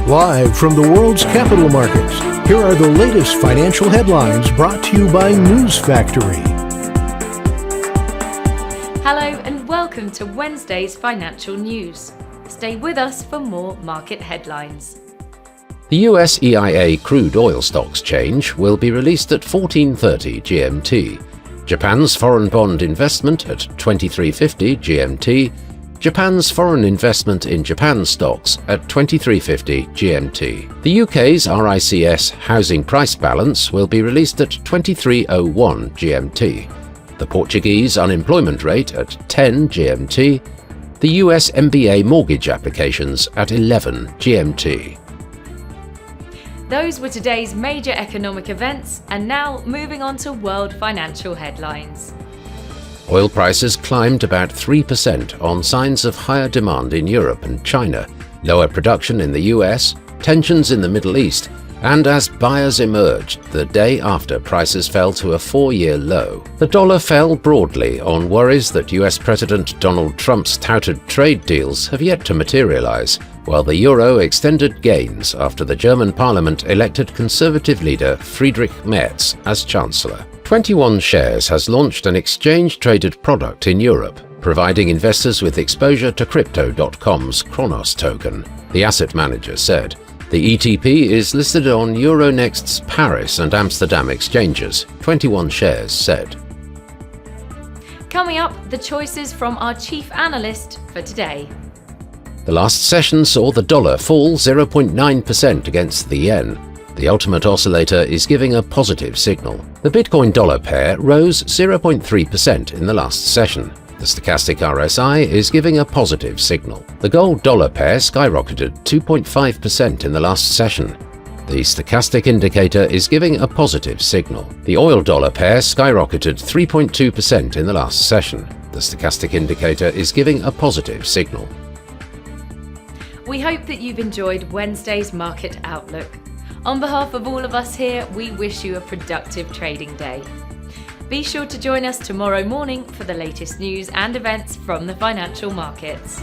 Live from the world's capital markets, here are the latest financial headlines brought to you by News Factory. Hello and welcome to Wednesday's financial news. Stay with us for more market headlines. The US EIA crude oil stocks change will be released at 14:30 GMT. Japan's foreign bond investment at 23:50 GMT. Japan's foreign investment in Japan stocks at 23:50 GMT. The UK's RICS housing price balance will be released at 23:01 GMT. The Portuguese unemployment rate at 10 GMT. The US MBA mortgage applications at 11 GMT. Those were today's major economic events, and now moving on to world financial headlines. Oil prices climbed about 3% on signs of higher demand in Europe and China, lower production in the US, tensions in the Middle East, and as buyers emerged the day after prices fell to a 4-year low. The dollar fell broadly on worries that US President Donald Trump's touted trade deals have yet to materialize, while the euro extended gains after the German parliament elected Conservative leader Friedrich Merz as Chancellor. 21 Shares has launched an exchange-traded product in Europe, providing investors with exposure to Crypto.com's Cronos token, the asset manager said. The ETP is listed on Euronext's Paris and Amsterdam exchanges, 21 Shares said. Coming up, the choices from our chief analyst for today. The last session saw the dollar fall 0.9% against the yen. The ultimate oscillator is giving a positive signal. The Bitcoin-dollar pair rose 0.3% in the last session. The stochastic RSI is giving a positive signal. The gold-dollar pair skyrocketed 2.5% in the last session. The stochastic indicator is giving a positive signal. The oil-dollar pair skyrocketed 3.2% in the last session. The stochastic indicator is giving a positive signal. We hope that you've enjoyed Wednesday's market outlook. On behalf of all of us here, we wish you a productive trading day. Be sure to join us tomorrow morning for the latest news and events from the financial markets.